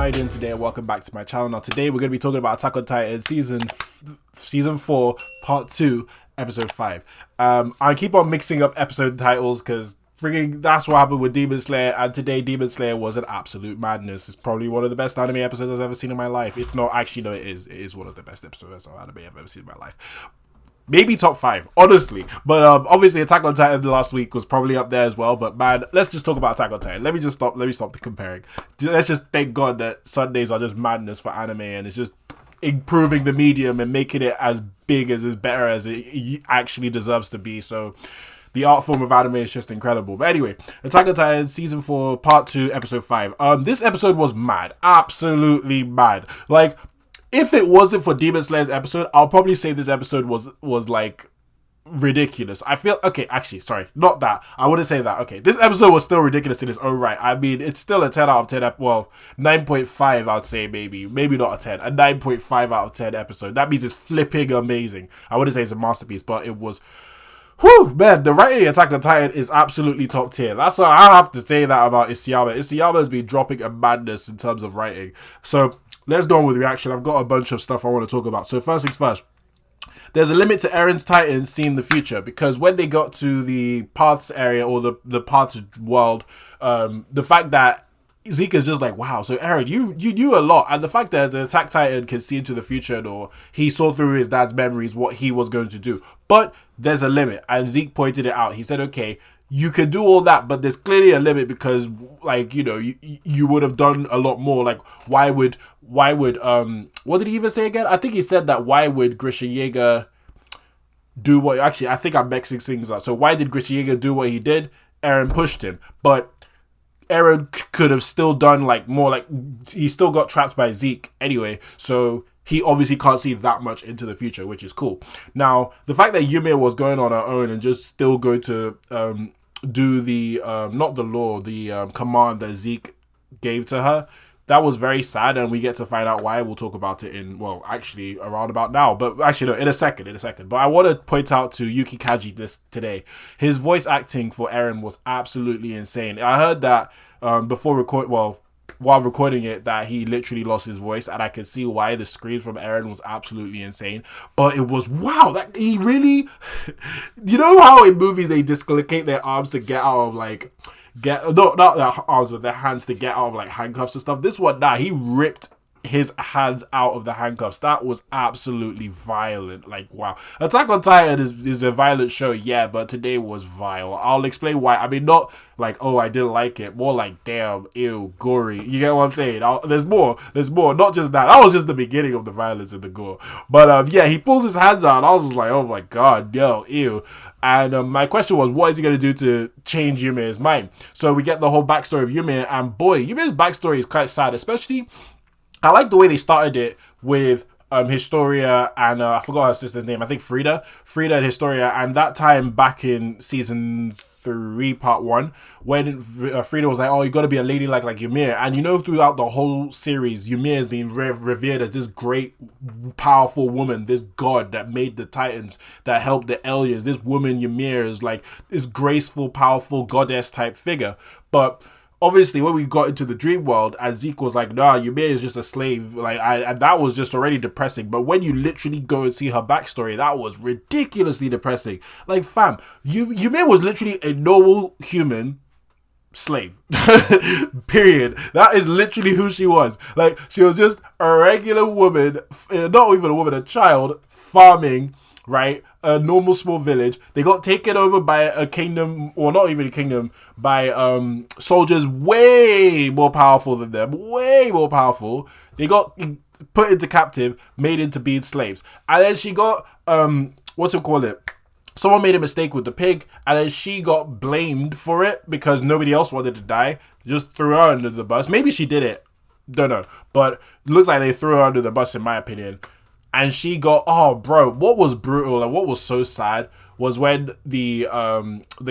how you doing today? Welcome back to my channel. Now today we're going to be talking about Attack on Titan season 4 part 2 episode 5. I keep on mixing up episode titles because freaking that's what happened with Demon Slayer, and today Demon Slayer was an absolute madness. It's probably one of the best anime episodes I've ever seen in my life. If not, actually no, it is one of the best episodes of anime I've ever seen in my life. Maybe top 5, honestly. But obviously Attack on Titan last week was probably up there as well. But man, let's just talk about Attack on Titan. Let me stop the comparing. Let's just thank God that Sundays are just madness for anime, and it's just improving the medium and making it as big as better as it actually deserves to be. So the art form of anime is just incredible. But anyway, Attack on Titan season 4 part 2 episode 5. This episode was mad, absolutely mad. Like, if it wasn't for Demon Slayer's episode, I'll probably say this episode was like ridiculous. I feel, okay, actually, sorry, not that. I wouldn't say that. Okay, this episode was still ridiculous in its own right. I mean, it's still a 10 out of 10, well, 9.5, I'd say maybe not a 10, a 9.5 out of 10 episode. That means it's flipping amazing. I wouldn't say it's a masterpiece, but it was, whew, man, the writing in Attack on Titan is absolutely top tier. That's what I have to say that about Isayama. Isayama has been dropping a madness in terms of writing. So let's go on with reaction. I've got a bunch of stuff I want to talk about. So first things first, there's a limit to Eren's Titans seeing the future, because when they got to the Paths area or the Paths world, the fact that Zeke is just like, wow, so Eren, you knew a lot. And the fact that the Attack Titan can see into the future, or he saw through his dad's memories what he was going to do. But there's a limit, and Zeke pointed it out. He said, okay, you can do all that, but there's clearly a limit, because, like, you know, you would have done a lot more. Like, why would what did he even say again? I think he said that why would Grisha Yeager do what, actually, I think I'm mixing things up. So why did Grisha Yeager do what he did? Eren pushed him, but Eren could have still done, like, more, like, he still got trapped by Zeke anyway, so he obviously can't see that much into the future, which is cool. Now, the fact that Ymir was going on her own and just still going to do the, not the law, the command that Zeke gave to her, that was very sad, and we get to find out why. We'll talk about it in, well, actually, around about now. But actually, no, in a second. But I want to point out to Yuki Kaji this today. His voice acting for Eren was absolutely insane. I heard that while recording it, that he literally lost his voice, and I could see why. The screams from Eren was absolutely insane. But it was, wow, that he really, you know how in movies they dislocate their arms to get out of, like, not their arms, but their hands to get out of, like, handcuffs and stuff. This one, he ripped his hands out of the handcuffs. That was absolutely violent. Like, wow. Attack on Titan is a violent show, yeah, but today was vile. I'll explain why. I mean, not like, oh, I didn't like it. More like, damn, ew, gory. You get what I'm saying? There's more. Not just that. That was just the beginning of the violence and the gore. But yeah, he pulls his hands out. I was like, oh my god, yo, ew. And my question was, what is he going to do to change Ymir's mind? So we get the whole backstory of Ymir, and boy, Ymir's backstory is quite sad, especially I like the way they started it with Historia and I forgot her sister's name. I think Frida and Historia, and that time back in season 3 part 1 when Frida was like, oh, you got to be a lady like Ymir. And you know, throughout the whole series, Ymir has been revered as this great powerful woman, this god that made the Titans, that helped the aliens. This woman Ymir is like this graceful, powerful goddess type figure. But obviously, when we got into the dream world, and Zeke was like, nah, Ymir is just a slave, like, and that was just already depressing. But when you literally go and see her backstory, that was ridiculously depressing. Like, fam, Ymir was literally a normal human slave. Period. That is literally who she was. Like, she was just a regular woman, not even a woman, a child, farming, right? A normal small village. They got taken over by a kingdom, or not even a kingdom, by soldiers way more powerful than them, way more powerful. They got put into captive, made into being slaves. And then she got, someone made a mistake with the pig, and then she got blamed for it because nobody else wanted to die. Just threw her under the bus. Maybe she did it. Don't know. But it looks like they threw her under the bus, in my opinion. And she got, oh, bro, what was brutal and what was so sad was when the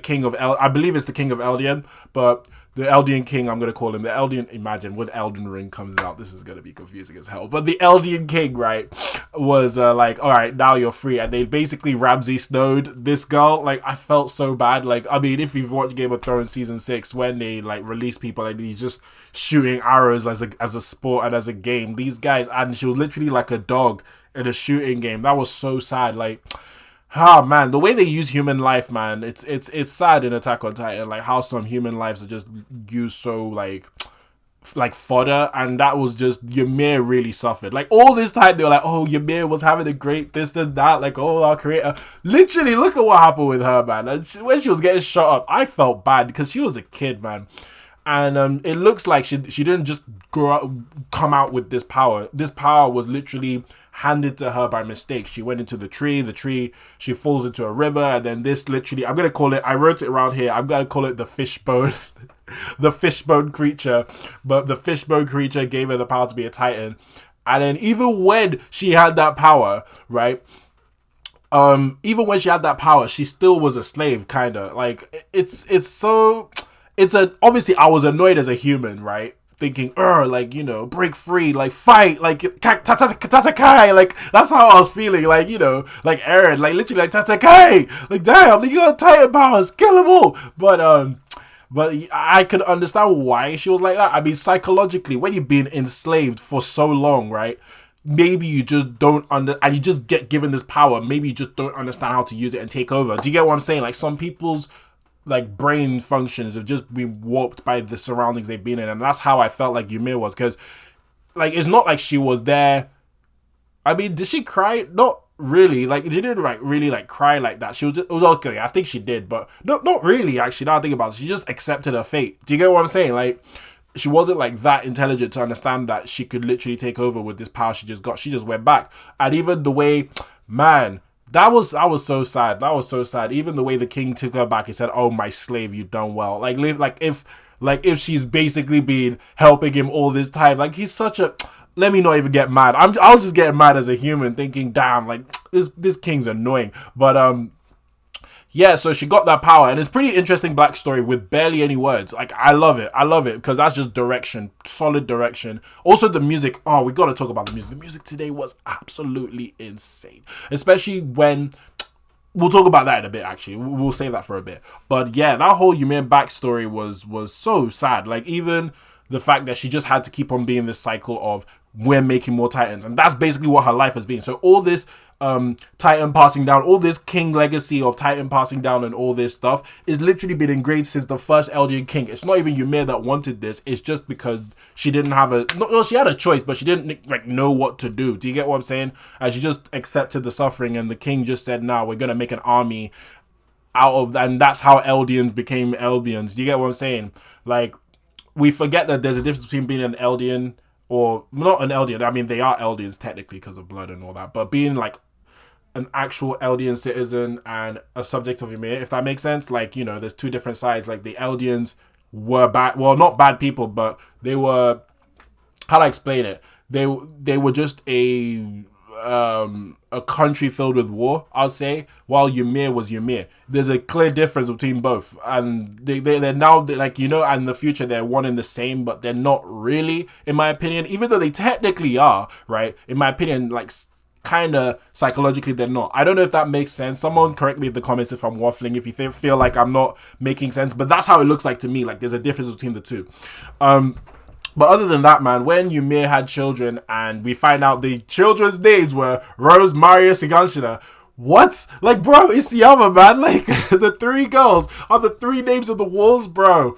king of I believe it's the king of Eldian, but the Eldian King, I'm gonna call him the Eldian. Imagine when Elden Ring comes out, this is gonna be confusing as hell. But the Eldian King, right, was like, all right, now you're free, and they basically Ramsay Snowed this girl. Like, I felt so bad. Like, I mean, if you've watched Game of Thrones season 6, when they like release people and he's just shooting arrows as a sport and as a game, these guys, and she was literally like a dog in a shooting game. That was so sad. Like, ah, man, the way they use human life, man, it's sad in Attack on Titan, like how some human lives are just used so like fodder, and that was just, Ymir really suffered. Like, all this time they were like, oh, Ymir was having a great this and that, like, oh, our creator. Literally, look at what happened with her, man. And when she was getting shot up, I felt bad because she was a kid, man. And it looks like she didn't just come out with this power. This power was literally handed to her by mistake. She went into the tree, she falls into a river, and then this literally, I'm gonna call it, I wrote it around here, I'm gonna call it the fishbone the fishbone creature. But the fishbone creature gave her the power to be a Titan. And then even when she had that power, right, even when she had that power, she still was a slave, kind of. Like, obviously I was annoyed as a human, right? Thinking, like, you know, break free, like, fight, like, Tatakai, like, that's how I was feeling, like, you know, like, Eren, like, literally, like, Tatakai, like, damn, like, you got Titan powers, kill them all. But I could understand why she was like that. I mean, psychologically, when you've been enslaved for so long, right, maybe you just don't and you just get given this power, maybe you just don't understand how to use it and take over. Do you get what I'm saying? Like, some people's like brain functions have just been warped by the surroundings they've been in, and that's how I felt like Ymir was, because like, it's not like she was there. I mean, did she cry? Not really. Like, she didn't like really like cry like that. She was just, it was okay, I think she did, but not really, actually. Now I think about it, she just accepted her fate. Do you get what I'm saying? Like, she wasn't like that intelligent to understand that she could literally take over with this power she just got. She just went back. And even the way, man, that was so sad. That was so sad. Even the way the king took her back, he said, "Oh, my slave, you've done well." Like if she's basically been helping him all this time, like, he's such a. Let me not even get mad. I was just getting mad as a human, thinking, damn, like, this king's annoying. But yeah, so she got that power, and it's pretty interesting backstory with barely any words. Like, I love it because that's just direction, solid direction. Also the music, oh, we gotta talk about the music. The music today was absolutely insane, especially when, we'll talk about that in a bit, actually. We'll save that for a bit. But yeah, that whole Ymir backstory was so sad. Like, even the fact that she just had to keep on being this cycle of, we're making more Titans, and that's basically what her life has been. So all this Titan passing down, all this king legacy of Titan passing down and all this stuff is literally been engraved since the first Eldian king. It's not even Ymir that wanted this. It's just because she didn't have she had a choice, but she didn't like know what to do. Do you get what I'm saying? And she just accepted the suffering, and the king just said, "No, we're gonna make an army out of," and that's how Eldians became Eldians. Do you get what I'm saying? Like, we forget that there's a difference between being an Eldian, or not an Eldian. I mean, they are Eldians technically because of blood and all that, but being like an actual Eldian citizen and a subject of Ymir, if that makes sense. Like, you know, there's two different sides. Like, the Eldians were bad, well, not bad people, but they were, how do I explain it? They were just a country filled with war, I'll say, while Ymir was Ymir. There's a clear difference between both, and they're now, like, you know, and in the future they're one and the same, but they're not really, in my opinion, even though they technically are, right? In my opinion, like, kind of psychologically they're not. I don't know if that makes sense. Someone correct me in the comments if I'm waffling, if you feel like I'm not making sense, but that's how it looks like to me. Like, there's a difference between the two. But other than that, man, when Ymir had children and we find out the children's names were Rose, Marius, and Ganshina, what? Like, bro, it's Yama, man. Like, the three girls are the three names of the wolves, bro.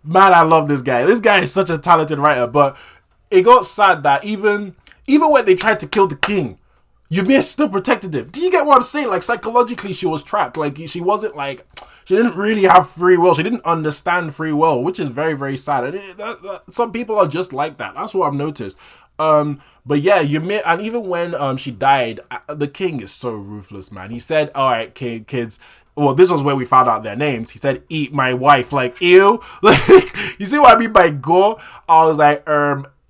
Man, I love this guy. This guy is such a talented writer, but it got sad that even when they tried to kill the king, Ymir still protected him. Do you get what I'm saying? Like, psychologically, she was trapped. Like, she wasn't like, she didn't really have free will. She didn't understand free will, which is very, very sad. And some people are just like that. That's what I've noticed. But yeah, Ymir, and even when she died, the king is so ruthless, man. He said, "All right, kids." Well, this was where we found out their names. He said, "Eat my wife." Like, ew. Like, you see what I mean by gore? I was like,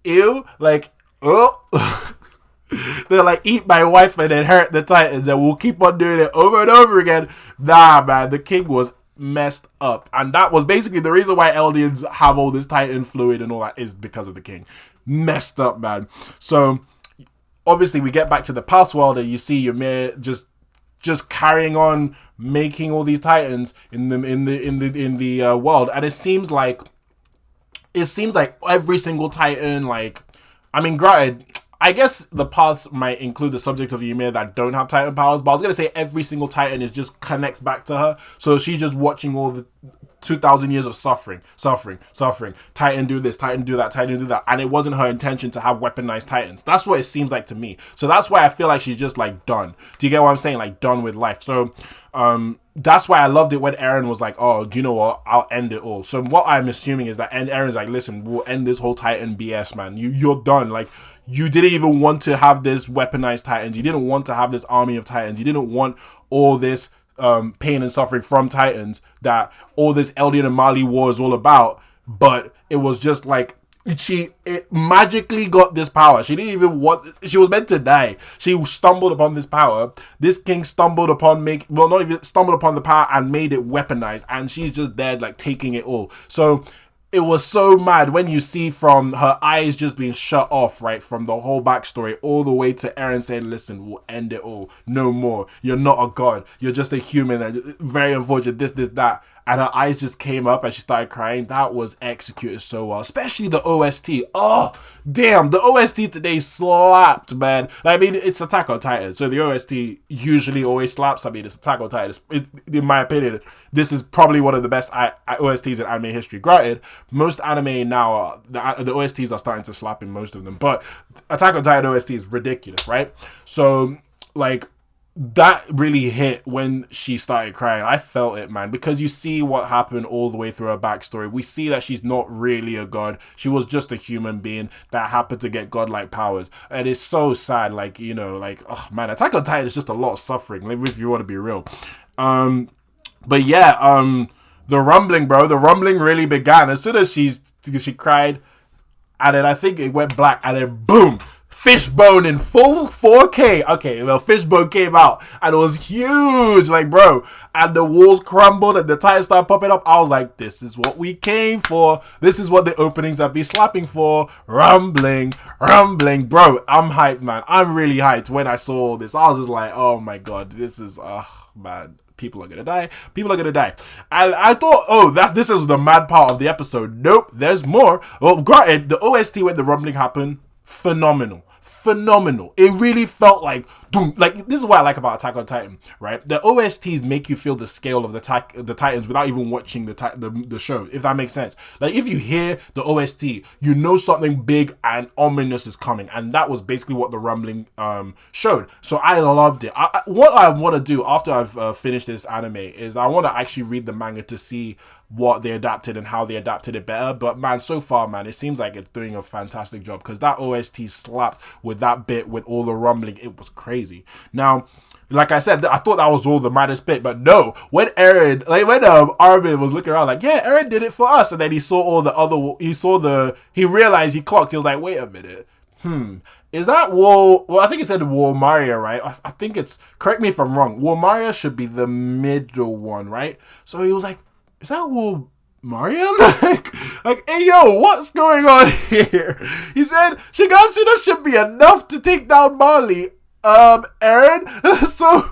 ew. Like, oh. They're like, "Eat my wife and inherit the Titans," and we'll keep on doing it over and over again. Nah, man, the king was messed up. And that was basically the reason why Eldians have all this Titan fluid and all that is because of the king. Messed up, man. So obviously we get back to the past world and you see Ymir just carrying on making all these Titans in the world, and it seems like every single Titan, like, I mean, granted, I guess the paths might include the subject of Ymir that don't have Titan powers, but I was gonna say every single Titan is just connects back to her, so she's just watching all the 2,000 years of suffering. Titan do this, Titan do that, Titan do that, and it wasn't her intention to have weaponized Titans. That's what it seems like to me. So that's why I feel like she's just like done. Do you get what I'm saying? Like done with life. So that's why I loved it when Eren was like, oh, do you know what? I'll end it all. So what I'm assuming is that Eren's like, listen, we'll end this whole Titan BS, man. You're done. Like, you didn't even want to have this weaponized Titans. You didn't want to have this army of Titans. You didn't want all this pain and suffering from Titans that all this Eldian and Mali war is all about. But it was just like, it magically got this power. She didn't even she was meant to die. She stumbled upon this power. This king stumbled upon stumbled upon the power and made it weaponized, and she's just there like taking it all. So it was so mad when you see from her eyes just being shut off, right, from the whole backstory all the way to Eren saying, listen, we'll end it all. No more. You're not a god. You're just a human. And very unfortunate, this, that. And her eyes just came up and she started crying. That was executed so well. Especially the OST. Oh, damn. The OST today slapped, man. I mean, it's Attack on Titan. So the OST usually always slaps. I mean, it's Attack on Titan. In my opinion, this is probably one of the best OSTs in anime history. Granted, most anime now, the OSTs are starting to slap in most of them. But Attack on Titan OST is ridiculous, right? So, like, that really hit when she started crying. I felt it, man, because you see what happened all the way through her backstory. We see that she's not really a god. She was just a human being that happened to get godlike powers. And it's so sad, like, you know, like, oh man, Attack on Titan is just a lot of suffering, like, if you want to be real. But yeah, the rumbling, bro, the rumbling really began as soon as she cried, and then I think it went black, and then boom, Fishbone in full 4K. Okay, well, Fishbone came out and it was huge, like, bro, and the walls crumbled and the Titans started popping up. I was like, this is what we came for. This is what the openings have been slapping for. Rumbling, bro. I'm hyped, man. I'm really hyped. When I saw all this, I was just like, oh my god, this is, man. People are gonna die. And I thought, oh, this is the mad part of the episode. Nope, there's more. Well, granted, the OST when the rumbling happened, phenomenal. It really felt like, boom. Like, this is what I like about Attack on Titan, right? The OSTs make you feel the scale of the Titans without even watching the show, if that makes sense. Like, if you hear the OST, you know something big and ominous is coming, and that was basically what the rumbling showed. So I loved it. What I want to do after I've finished this anime is I want to actually read the manga to see what they adapted and how they adapted it better. But man, so far, man, it seems like it's doing a fantastic job, because that OST slapped with that bit with all the rumbling. It was crazy. Now, like I said, I thought that was all the maddest bit, but no, when Eren, like when Armin was looking around like, yeah, Eren did it for us, and then he saw all the other, he realized, he clocked, he was like, wait a minute, is that Well, I think it said Walmaria, right? I think it's, correct me if I'm wrong, Walmaria should be the middle one, right? So he was like, is that Mario? like, hey, yo, what's going on here? He said, Shigatsuno should be enough to take down Marley. Eren? So,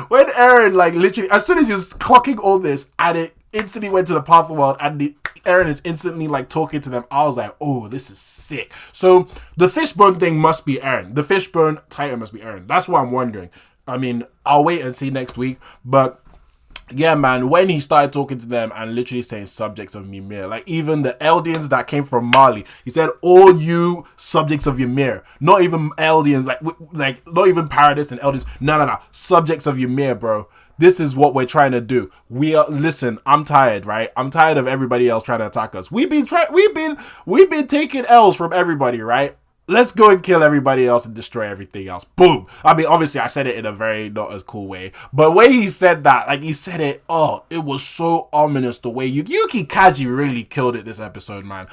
when Eren, like, literally, as soon as he was clocking all this, and it instantly went to the path world, and Eren is instantly, like, talking to them, I was like, oh, this is sick. So, the Fishbone thing must be Eren. The Fishbone Titan must be Eren. That's what I'm wondering. I mean, I'll wait and see next week, but yeah, man, when he started talking to them and literally saying subjects of Ymir, like even the Eldians that came from Mali, he said, all you subjects of Ymir, not even Eldians, like not even Paradis and Eldians, no, subjects of Ymir, bro. This is what we're trying to do. Listen, I'm tired, right? I'm tired of everybody else trying to attack us. We've been taking L's from everybody, right? let's go and kill everybody else and destroy everything else. Boom. I mean, obviously, I said it in a very not as cool way, but when he said that, like he said it, oh, it was so ominous the way Yuki Kaji really killed it this episode, man.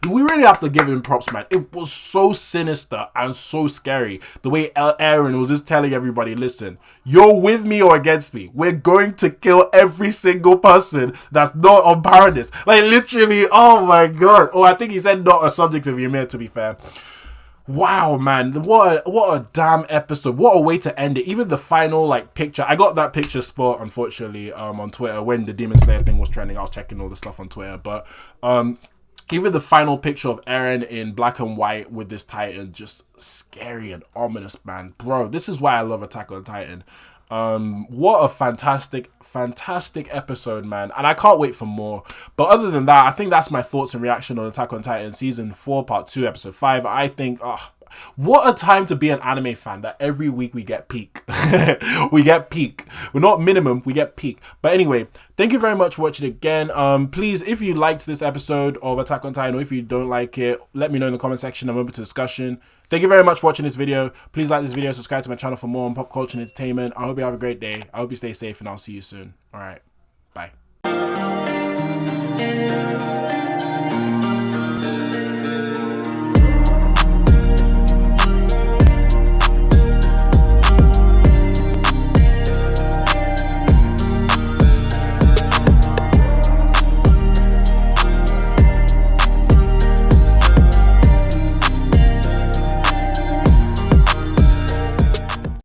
We really have to give him props, man. It was so sinister and so scary the way Eren was just telling everybody, listen, you're with me or against me. We're going to kill every single person that's not on Paradise. Like literally, oh my god. Oh, I think he said not a subject of Ymir, to be fair. Wow, man, what a damn episode. What a way to end it. Even the final like picture, I got that picture spot unfortunately on Twitter when the Demon Slayer thing was trending. I was checking all the stuff on Twitter, but even the final picture of Eren in black and white with this Titan, just scary and ominous, man. Bro, this is why I love Attack on Titan. What a fantastic episode, man, and I can't wait for more. But other than that, I think that's my thoughts and reaction on Attack on Titan season 4 part 2 episode 5. I think what a time to be an anime fan, that every week we get peak. We get peak. We're not minimum, we get peak. But anyway, thank you very much for watching again. Please, if you liked this episode of Attack on Titan, or if you don't like it, let me know in the comment section. I'm open to discussion. Thank you very much for watching this video. Please like this video, subscribe to my channel for more on pop culture and entertainment. I hope you have a great day. I hope you stay safe, and I'll see you soon. All right.